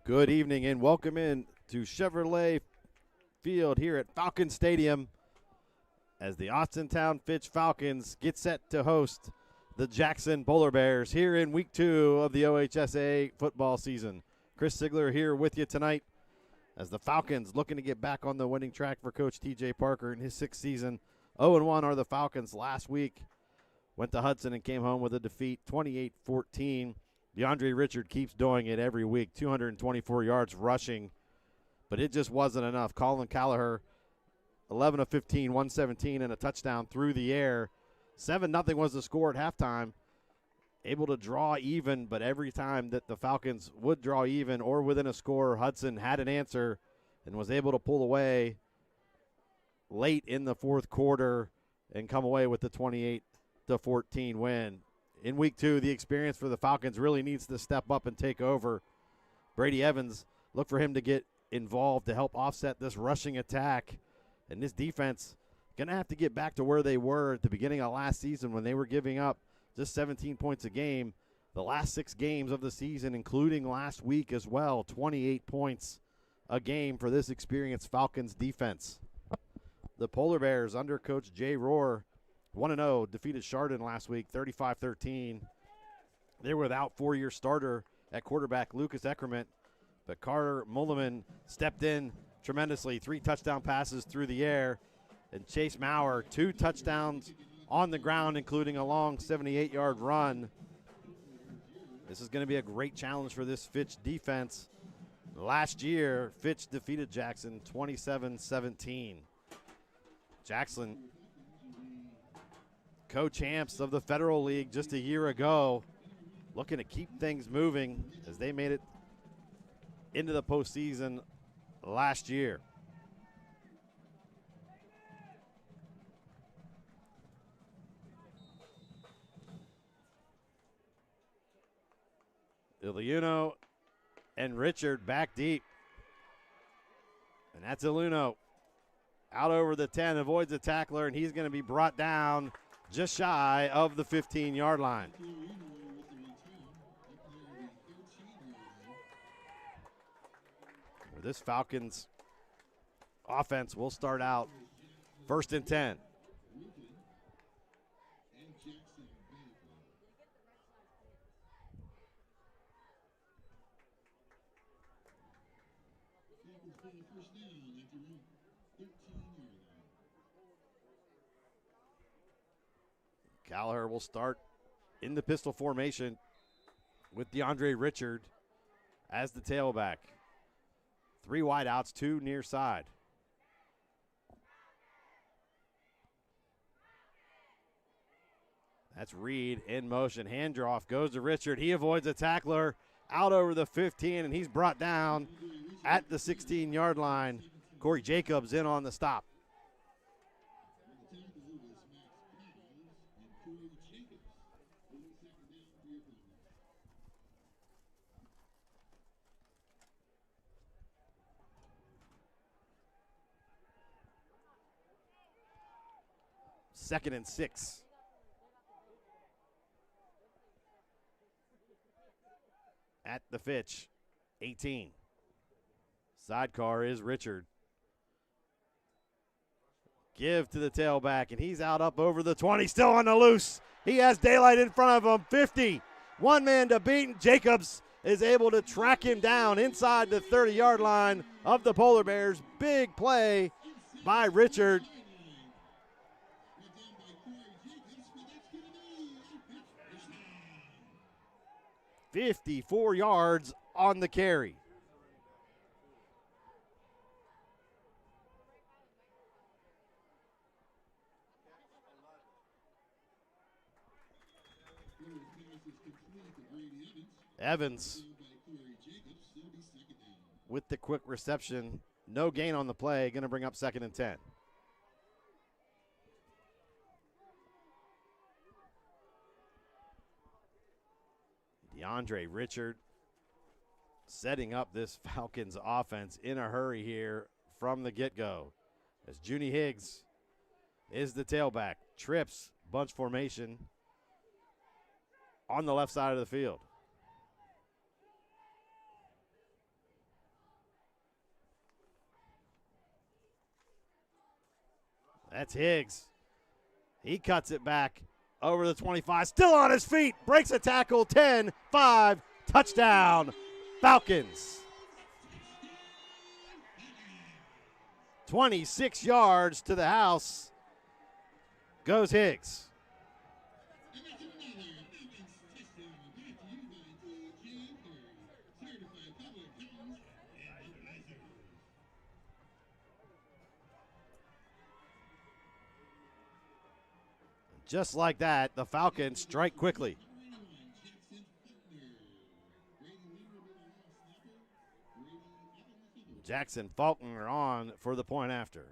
Good evening and welcome in to Chevrolet Field here at Falcon Stadium as the Austintown Fitch Falcons get set to host the Jackson Polar Bears here in week 2 of the OHSA football season. Chris Sigler here with you tonight as the Falcons looking to get back on the winning track for Coach TJ Parker in his 6th season. 0-1 are the Falcons last week. Went to Hudson and came home with a defeat, 28-14. DeAndre Richard keeps doing it every week, 224 yards rushing, but it just wasn't enough. Colin Callagher, 11 of 15, 117, and a touchdown through the air. 7-0 was the score at halftime. Able to draw even, but every time that the Falcons would draw even or within a score, Hudson had an answer and was able to pull away late in the fourth quarter and come away with the 28-14 win. In week 2, the experience for the Falcons really needs to step up and take over. Brady Evans, look for him to get involved to help offset this rushing attack. And this defense going to have to get back to where they were at the beginning of last season when they were giving up just 17 points a game. The last 6 games of the season, including last week as well, 28 points a game for this experienced Falcons defense. The Polar Bears under Coach Jay Rohr, 1-0, defeated Chardon last week, 35-13. They were without 4-year starter at quarterback Lucas Eckerman, but Carter Mulliman stepped in tremendously. 3 touchdown passes through the air, and Chase Maurer, 2 touchdowns on the ground, including a long 78-yard run. This is going to be a great challenge for this Fitch defense. Last year, Fitch defeated Jackson 27-17. Jackson, co-champs of the Federal League just a year ago, looking to keep things moving as they made it into the postseason last year. Iluno and Richard back deep. And that's Iluno. Out over the 10, avoids the tackler, and he's going to be brought down just shy of the 15-yard line. This Falcons offense will start out 1st and 10. Gallagher will start in the pistol formation with DeAndre Richard as the tailback. 3 wideouts, 2 near side. That's Reed in motion. Handoff goes to Richard. He avoids a tackler out over the 15, and he's brought down at the 16-yard line. Corey Jacobs in on the stop. Second and 6. At the Fitch, 18. Sidecar is Richard. Give to the tailback, and he's out up over the 20, still on the loose. He has daylight in front of him, 50. 1 man to beat, and Jacobs is able to track him down inside the 30-yard line of the Polar Bears. Big play by Richard. 54 yards on the carry. Evans with the quick reception. No gain on the play. Going to bring up 2nd and 10. DeAndre Richard setting up this Falcons offense in a hurry here from the get-go. As Junie Higgs is the tailback. Trips, bunch formation on the left side of the field. That's Higgs. He cuts it back over the 25, still on his feet, breaks a tackle, 10-5, touchdown, Falcons. 26 yards to the house goes Higgs. Just like that, the Falcons strike quickly. Jackson Faulkner on for the point after.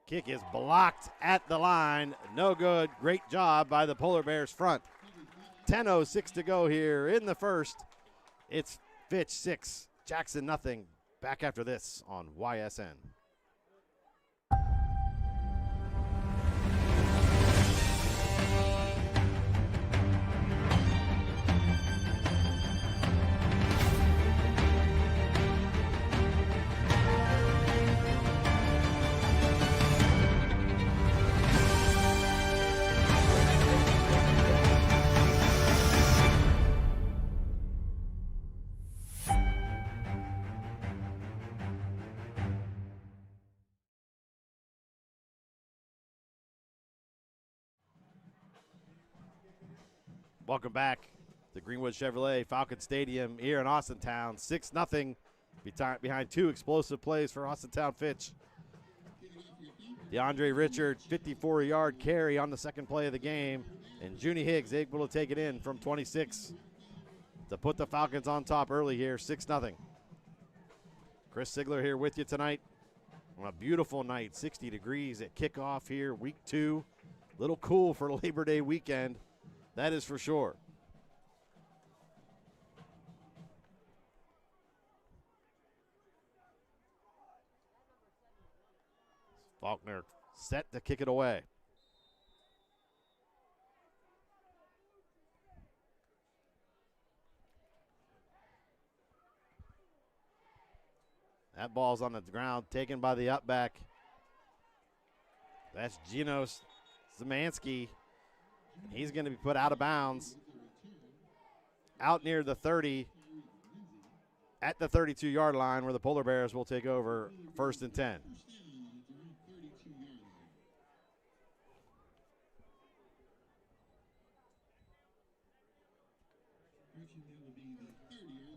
Kick is blocked at the line. No good. Great job by the Polar Bears front. 10:06 to go here in the first. It's Fitch 6, Jackson nothing. Back after this on YSN. Welcome back to Greenwood Chevrolet Falcon Stadium here in Austintown. 6-0 behind two explosive plays for Austintown Fitch. DeAndre Richard, 54-yard carry on the second play of the game, and Junie Higgs able to take it in from 26 to put the Falcons on top early here, 6-0. Chris Sigler here with you tonight on a beautiful night, 60 degrees at kickoff here, week 2. Little cool for Labor Day weekend. That is for sure. Faulkner set to kick it away. That ball's on the ground, taken by the up back. That's Gino Zemansky. He's going to be put out of bounds out near the 30 at the 32-yard line where the Polar Bears will take over 1st and 10.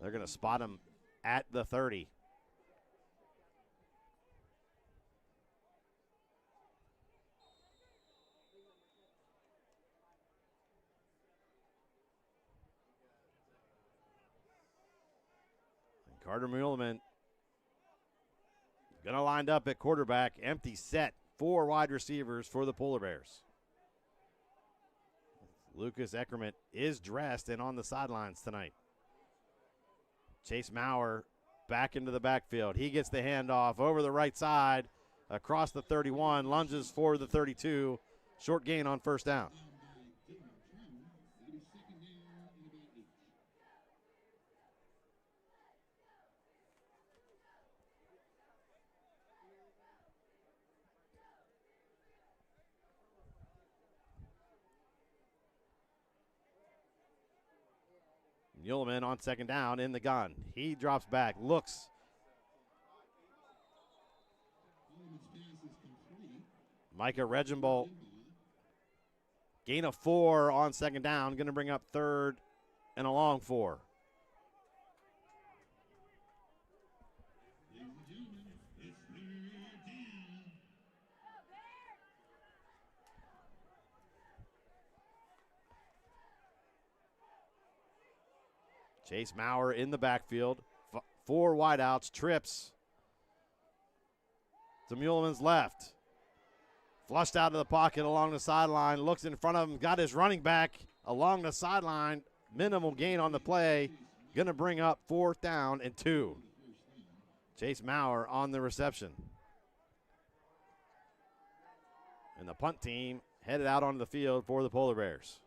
They're going to spot him at the 30. Carter Muleman going to line up at quarterback, empty set, 4 wide receivers for the Polar Bears. Lucas Eckerman is dressed and on the sidelines tonight. Chase Maurer back into the backfield. He gets the handoff over the right side, across the 31, lunges for the 32. Short gain on 1st down. Muleman on 2nd down in the gun. He drops back, looks. Micah Regenbold, gain of 4 on 2nd down, going to bring up 3rd and a long 4. Chase Maurer in the backfield. 4 wideouts, trips to Muleman's left. Flushed out of the pocket along the sideline, looks in front of him, got his running back along the sideline. Minimal gain on the play. Going to bring up 4th down and 2. Chase Maurer on the reception. And the punt team headed out onto the field for the Polar Bears.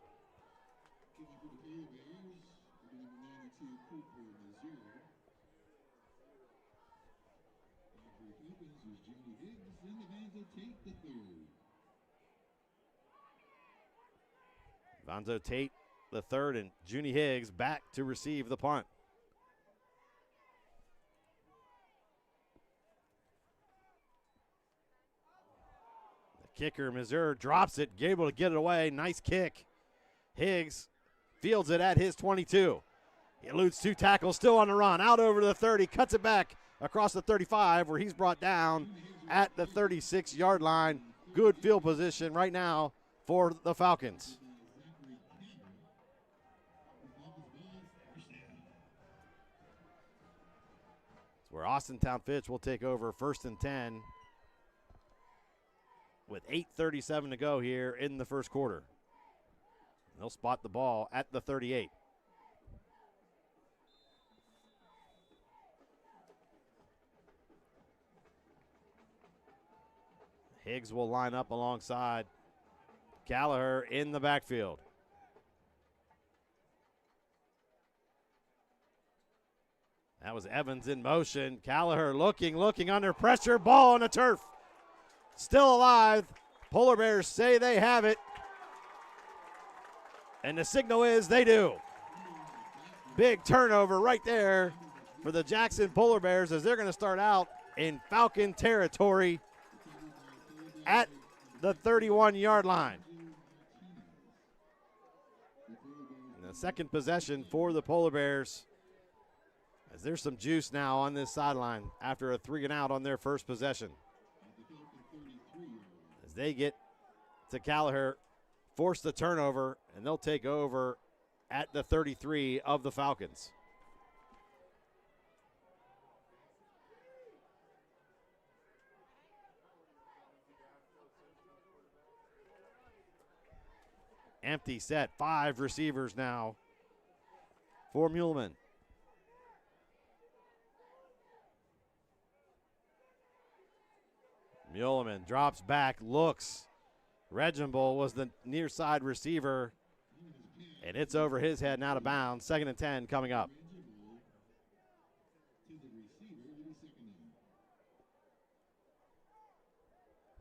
Vonzo Tate, the 3rd, and Junie Higgs back to receive the punt. The kicker, Missouri, drops it, able to get it away. Nice kick. Higgs fields it at his 22. He eludes 2 tackles, still on the run. Out over to the 30, cuts it back across the 35 where he's brought down at the 36-yard line. Good field position right now for the Falcons. Where Austintown Fitch will take over 1st and 10 with 8:37 to go here in the 1st quarter. They'll spot the ball at the 38. Higgs will line up alongside Gallagher in the backfield. That was Evans in motion. Gallagher looking under pressure. Ball on the turf. Still alive. Polar Bears say they have it. And the signal is they do. Big turnover right there for the Jackson Polar Bears as they're going to start out in Falcon territory at the 31-yard line. And the second possession for the Polar Bears, as there's some juice now on this sideline after a 3-and-out on their first possession. As they get to Gallagher, force the turnover, and they'll take over at the 33 of the Falcons. Empty set, 5 receivers now for Muleman. Muleman drops back, looks. Reginbull was the near side receiver, and it's over his head and out of bounds. 2nd and 10 coming up.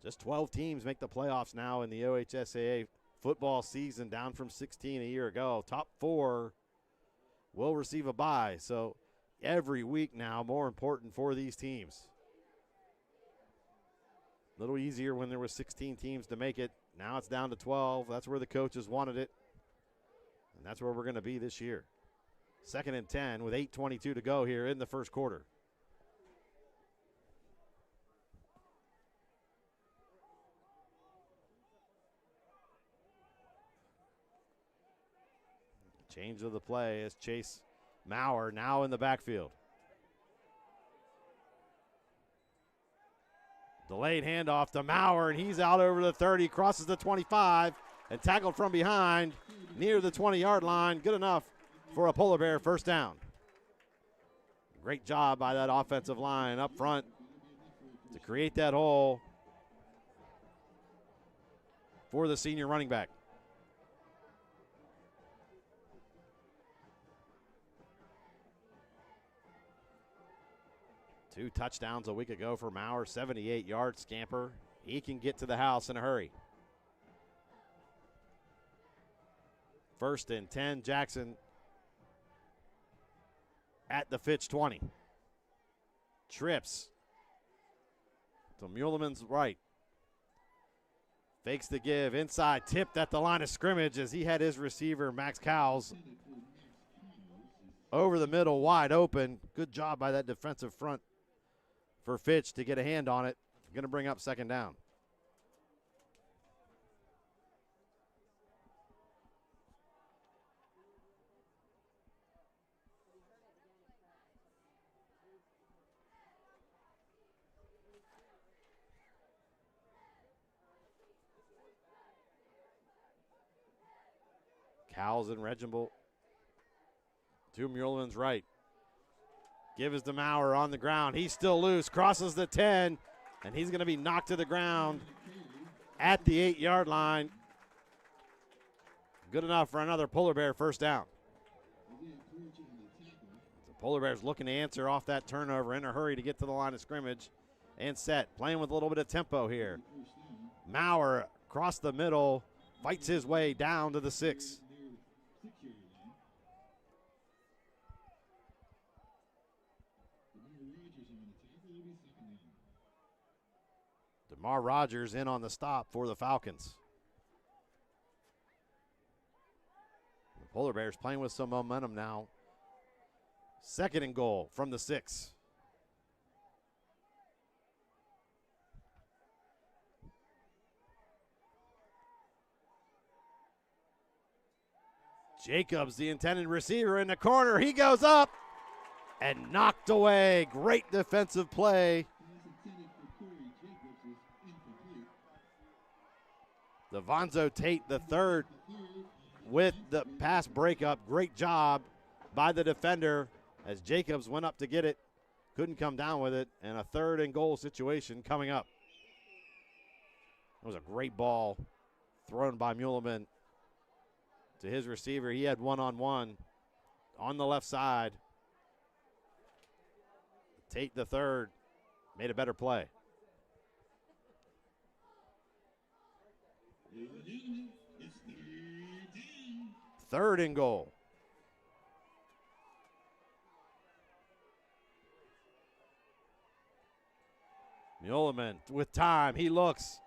Just 12 teams make the playoffs now in the OHSAA football season, down from 16 a year ago. Top 4 will receive a bye, so every week now more important for these teams. A little easier when there was 16 teams to make it. Now it's down to 12. That's where the coaches wanted it, and that's where we're going to be this year. 2nd and 10 with 8:22 to go here in the first quarter. Change of the play as Chase Maurer now in the backfield. Delayed handoff to Maurer, and he's out over the 30, crosses the 25, and tackled from behind near the 20-yard line. Good enough for a Polar Bear first down. Great job by that offensive line up front to create that hole for the senior running back. Two touchdowns a week ago for Maurer, 78-yard scamper. He can get to the house in a hurry. 1st and 10, Jackson at the Fitch 20. Trips to Muleman's right. Fakes the give, inside, tipped at the line of scrimmage as he had his receiver, Max Cowles, over the middle, wide open. Good job by that defensive front for Fitch to get a hand on it. Going to bring up 2nd down. Cowles and Reginbull to Muleman's right. Give is to Maurer on the ground. He's still loose, crosses the 10, and he's going to be knocked to the ground at the 8-yard line. Good enough for another Polar Bear first down. The Polar Bears looking to answer off that turnover in a hurry to get to the line of scrimmage and set. Playing with a little bit of tempo here. Maurer across the middle, fights his way down to the 6. DeMar Rogers in on the stop for the Falcons. The Polar Bears playing with some momentum now. 2nd and goal from the 6. Jacobs, the intended receiver, in the corner. He goes up and knocked away. Great defensive play. Devonzo Tate, the 3rd, with the pass breakup. Great job by the defender as Jacobs went up to get it. Couldn't come down with it, and a 3rd and goal situation coming up. That was a great ball thrown by Muleman to his receiver. He had one-on-one on the left side. Tate the third made a better play. Third and goal. Muleman with time. He looks.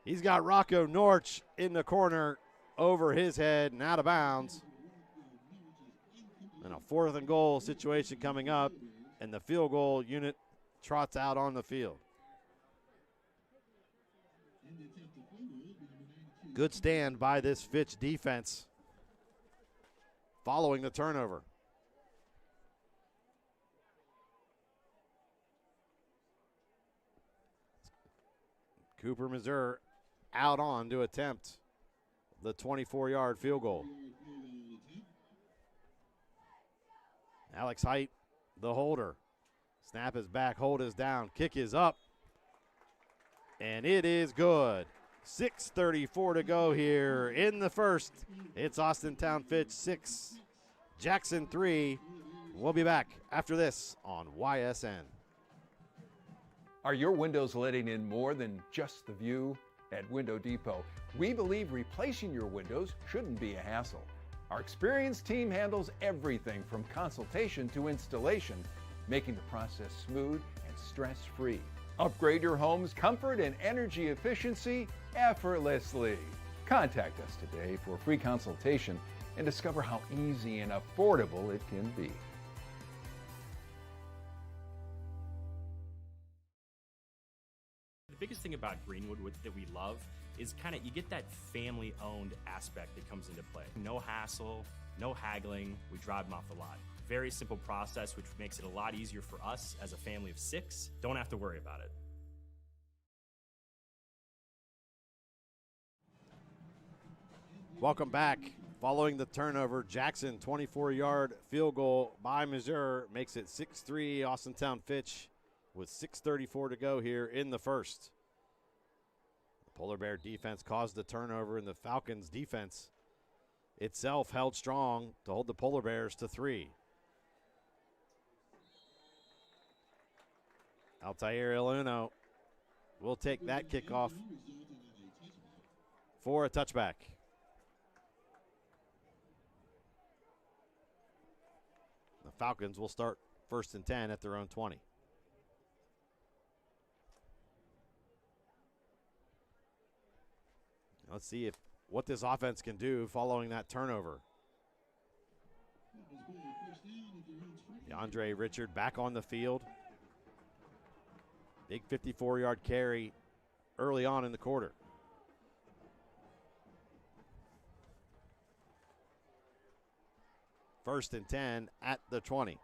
He's got Rocco Norch in the corner over his head and out of bounds. And a 4th and goal situation coming up, and the field goal unit trots out on the field. Good stand by this Fitch defense following the turnover. Cooper, Missouri, out on to attempt the 24-yard field goal. Alex Height, the holder. Snap is back, hold is down, kick is up, and it is good. 6:34 to go here in the first. It's Austintown Fitch 6, Jackson 3. We'll be back after this on YSN. Are your windows letting in more than just the view? At Window Depot, we believe replacing your windows shouldn't be a hassle. Our experienced team handles everything from consultation to installation, making the process smooth and stress-free. Upgrade your home's comfort and energy efficiency effortlessly. Contact us today for a free consultation and discover how easy and affordable it can be. The biggest thing about Greenwood that we love is you get that family-owned aspect that comes into play. No hassle, no haggling, we drive them off the lot. Very simple process, which makes it a lot easier for us as a family of 6. Don't have to worry about it. Welcome back. Following the turnover, Jackson 24-yard field goal by Missouri makes it 6-3 Austintown Fitch with 6:34 to go here in the first. The Polar Bear defense caused the turnover, and the Falcons defense itself held strong to hold the Polar Bears to 3. Altair Iluno will take that kickoff for a touchback. The Falcons will start 1st and 10 at their own 20. Let's see what this offense can do following that turnover. DeAndre Richard back on the field. Big 54-yard carry early on in the quarter. First and 10 at the 20.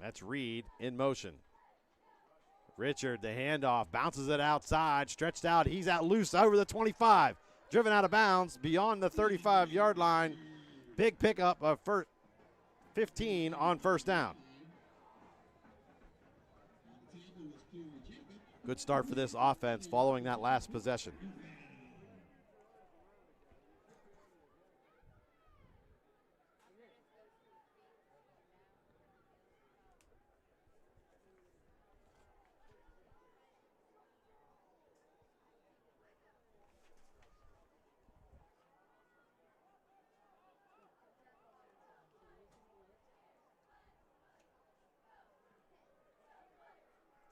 That's Reed in motion. Richard, the handoff, bounces it outside, stretched out. He's out loose over the 25. Driven out of bounds beyond the 35-yard line. Big pickup of 15 on first down. Good start for this offense following that last possession.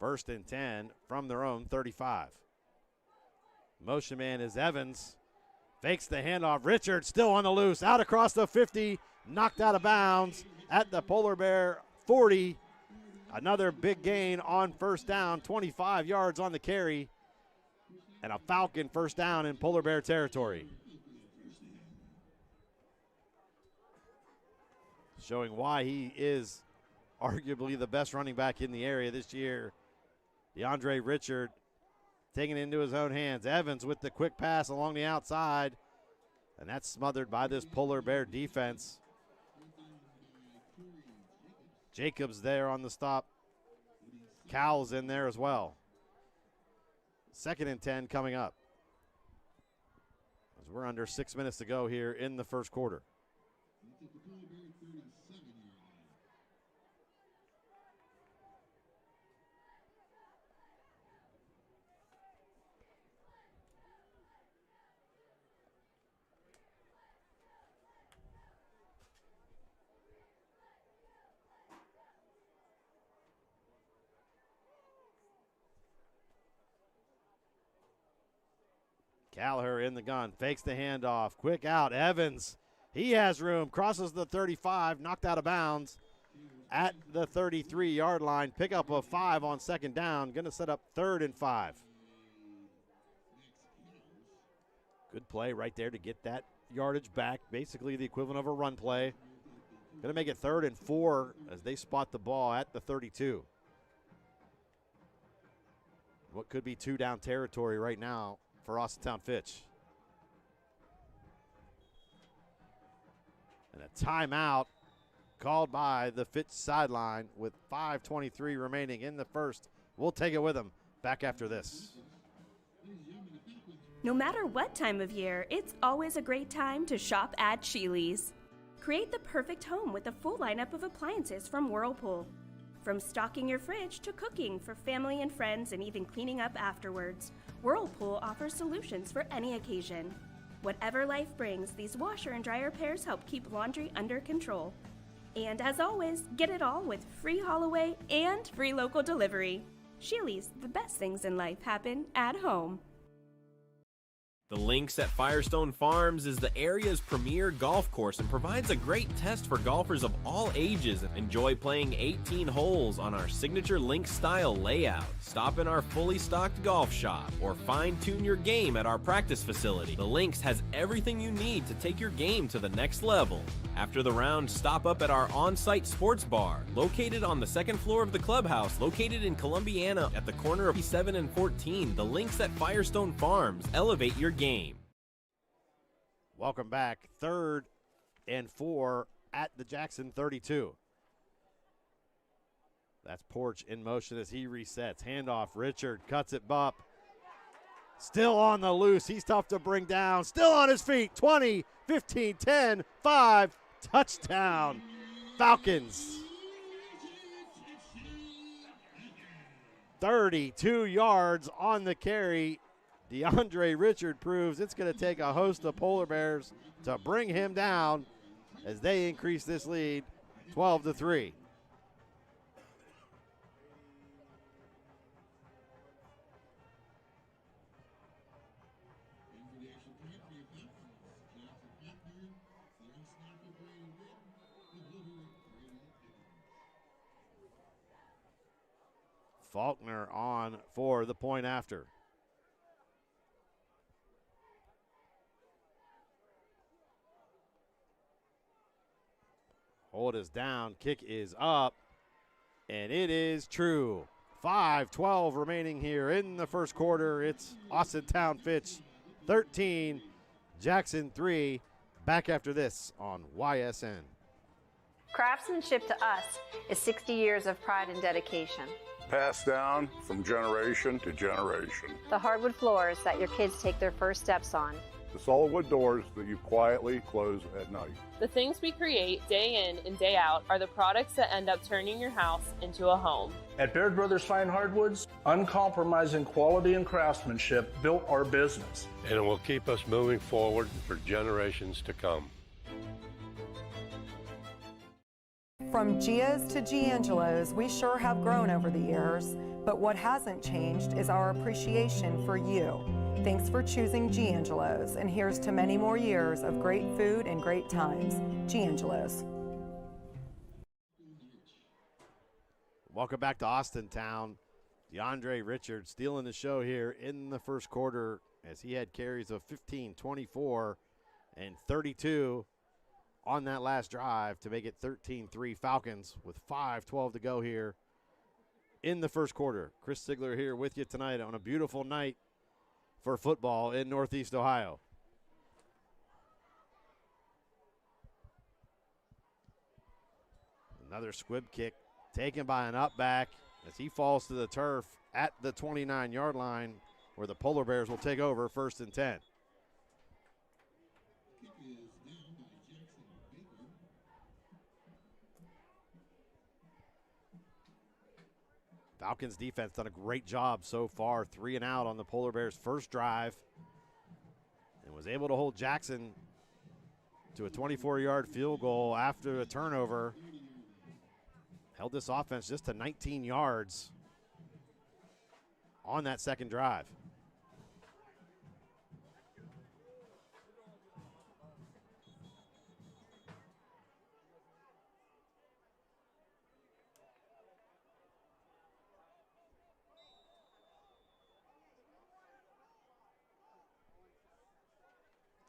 First and 10 from their own 35. Motion man is Evans. Fakes the handoff. Richard still on the loose. Out across the 50. Knocked out of bounds at the Polar Bear 40. Another big gain on first down. 25 yards on the carry. And a Falcon first down in Polar Bear territory. Showing why he is arguably the best running back in the area this year. DeAndre Richard taking it into his own hands. Evans with the quick pass along the outside. And that's smothered by this Polar Bear defense. Jacobs there on the stop. Cowles in there as well. 2nd and 10 coming up. As we're under 6 minutes to go here in the first quarter. Gallagher in the gun, fakes the handoff, quick out, Evans. He has room, crosses the 35, knocked out of bounds at the 33-yard line. Pickup of 5 on 2nd down, going to set up 3rd and 5. Good play right there to get that yardage back, basically the equivalent of a run play. Going to make it 3rd and 4 as they spot the ball at the 32. What could be 2-down territory right now for Austintown Fitch. And a timeout called by the Fitch sideline with 5:23 remaining in the first. We'll take it with them back after this. No matter what time of year, it's always a great time to shop at Sheely's. Create the perfect home with a full lineup of appliances from Whirlpool. From stocking your fridge to cooking for family and friends and even cleaning up afterwards, Whirlpool offers solutions for any occasion. Whatever life brings, these washer and dryer pairs help keep laundry under control. And as always, get it all with free haul-away and free local delivery. Sheely's, the best things in life happen at home. The Links at Firestone Farms is the area's premier golf course and provides a great test for golfers of all ages. Enjoy playing 18 holes on our signature Link-style layout. Stop in our fully stocked golf shop or fine-tune your game at our practice facility. The Links has everything you need to take your game to the next level. After the round, stop up at our on-site sports bar, located on the 2nd floor of the clubhouse, located in Columbiana at the corner of 7 and 14. The Links at Firestone Farms. Elevate your game. Welcome back. 3rd and 4 at the Jackson 32. That's Porch in motion as he resets. Handoff, Richard cuts it up. Still on the loose. He's tough to bring down. Still on his feet. 20, 15, 10, 5. Touchdown, Falcons. 32 yards on the carry. DeAndre Richard proves it's going to take a host of Polar Bears to bring him down as they increase this lead 12-3. Faulkner on for the point after. Hold is down, kick is up, and it is true. 5:12 remaining here in the first quarter. It's Austintown Fitch 13, Jackson 3. Back after this on YSN. Craftsmanship to us is 60 years of pride and dedication. Passed down from generation to generation. The hardwood floors that your kids take their first steps on. The solid wood doors that you quietly close at night. The things we create day in and day out are the products that end up turning your house into a home. At Baird Brothers Fine Hardwoods, uncompromising quality and craftsmanship built our business. And it will keep us moving forward for generations to come. From Gia's to Giangelo's, we sure have grown over the years, but what hasn't changed is our appreciation for you. Thanks for choosing Giangelo's, and here's to many more years of great food and great times. Giangelo's. Welcome back to Austintown. DeAndre Richard stealing the show here in the first quarter as he had carries of 15, 24, and 32 on that last drive to make it 13-3 Falcons with 5:12 to go here in the first quarter. Chris Sigler here with you tonight on a beautiful night for football in Northeast Ohio. Another squib kick taken by an up back as he falls to the turf at the 29-yard line. where the Polar Bears will take over 1st and 10. Falcons defense done a great job so far, 3 and out on the Polar Bears' first drive, and was able to hold Jackson to a 24-yard field goal after a turnover. Held this offense just to 19 yards on that second drive.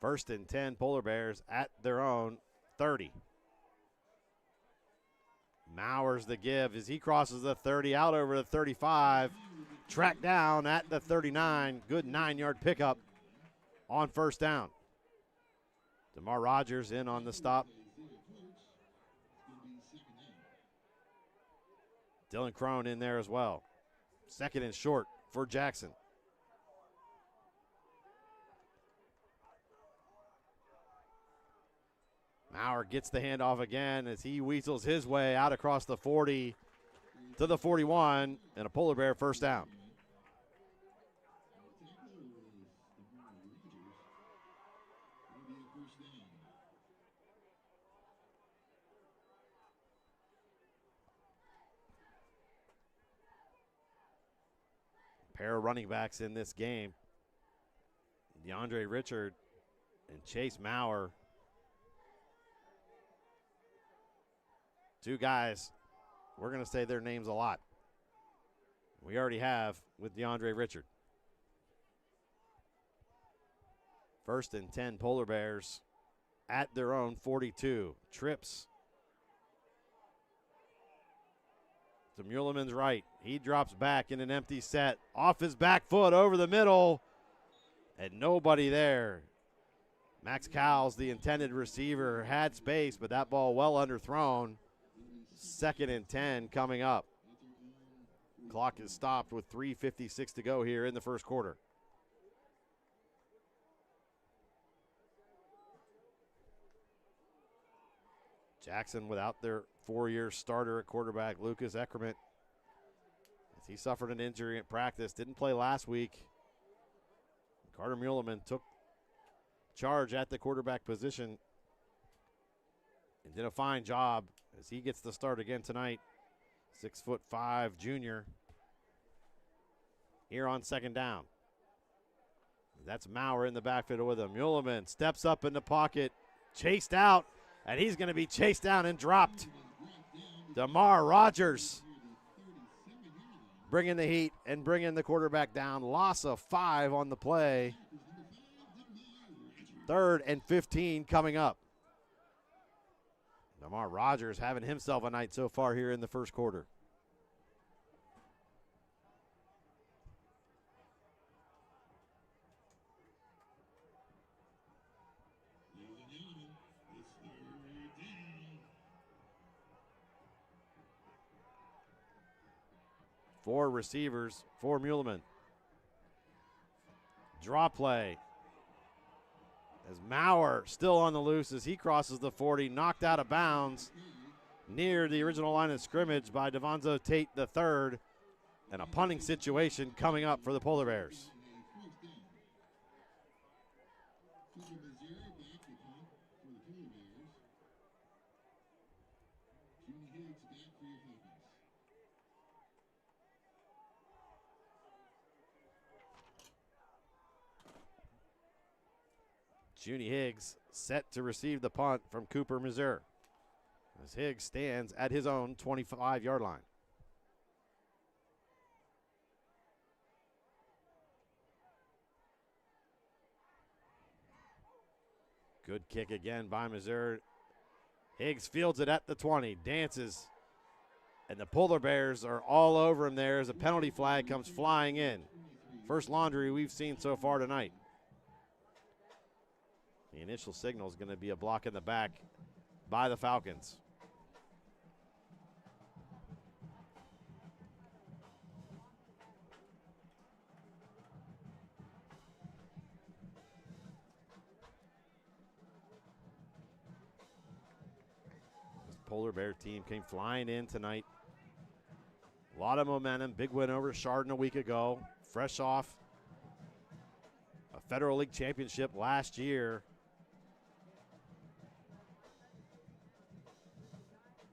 First and 10, Polar Bears at their own 30. Mauer's the give as he crosses the 30 out over the 35. Tracked down at the 39. Good 9-yard pickup on first down. DeMar Rogers in on the stop. Dylan Crone in there as well. Second and short for Jackson. Mauer gets the handoff again as he weasels his way out across the 40 to the 41, and a Polar Bear first down. Pair of running backs in this game. DeAndre Richard and Chase Mauer. Two guys, we're going to say their names a lot. We already have with DeAndre Richard. First and 10, Polar Bears at their own 42. Trips to Muleman's right. He drops back in an empty set. Off his back foot over the middle. And nobody there. Max Cowles, the intended receiver, had space, but that ball well underthrown. Second and 10 coming up. Clock is stopped with 3:56 to go here in the first quarter. Jackson without their 4-year starter at quarterback, Lucas Eckerman. As he suffered an injury at practice, didn't play last week. Carter Muleman took charge at the quarterback position and did a fine job as he gets the start again tonight. 6'5" junior here on second down. That's Mauer in the backfield with him. Muleman steps up in the pocket, chased out, and he's going to be chased down and dropped. DeMar Rogers bringing the heat and bringing the quarterback down. Loss of 5 on the play. 3rd and 15 coming up. DeMar Rogers having himself a night so far here in the first quarter. Four receivers for Muleman. Draw play. As Mauer still on the loose as he crosses the 40, knocked out of bounds near the original line of scrimmage by Devonzo Tate III, and a punting situation coming up for the Polar Bears. Junie Higgs set to receive the punt from Cooper, Missouri, as Higgs stands at his own 25-yard line. Good kick again by Missouri. Higgs fields it at the 20, dances, and the Polar Bears are all over him there as a penalty flag comes flying in. First laundry we've seen so far tonight. The initial signal is going to be a block in the back by the Falcons. Polar Bear team came flying in tonight. A lot of momentum. Big win over Chardon a week ago. Fresh off a Federal League championship last year.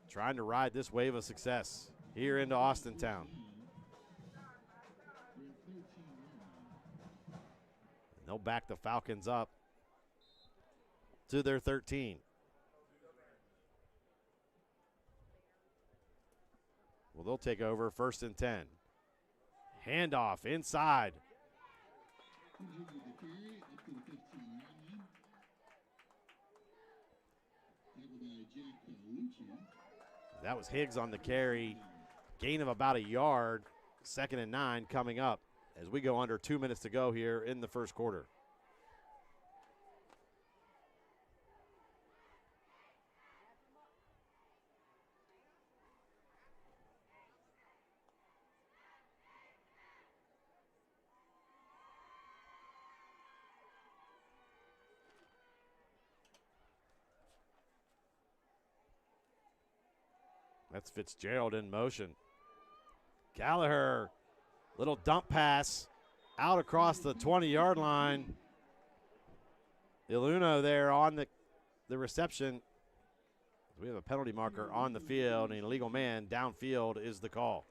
Trying to ride this wave of success here into Austintown. And they'll back the Falcons up to their 13. Well, they'll take over 1st and 10. Handoff inside. That was Higgs on the carry. Gain of about a yard. 2nd and 9 coming up as we go under 2 minutes to go here in the first quarter. That's Fitzgerald in motion. Gallagher, little dump pass out across the 20-yard line. Iluno there on the reception. We have a penalty marker on the field, and an illegal man downfield is the call.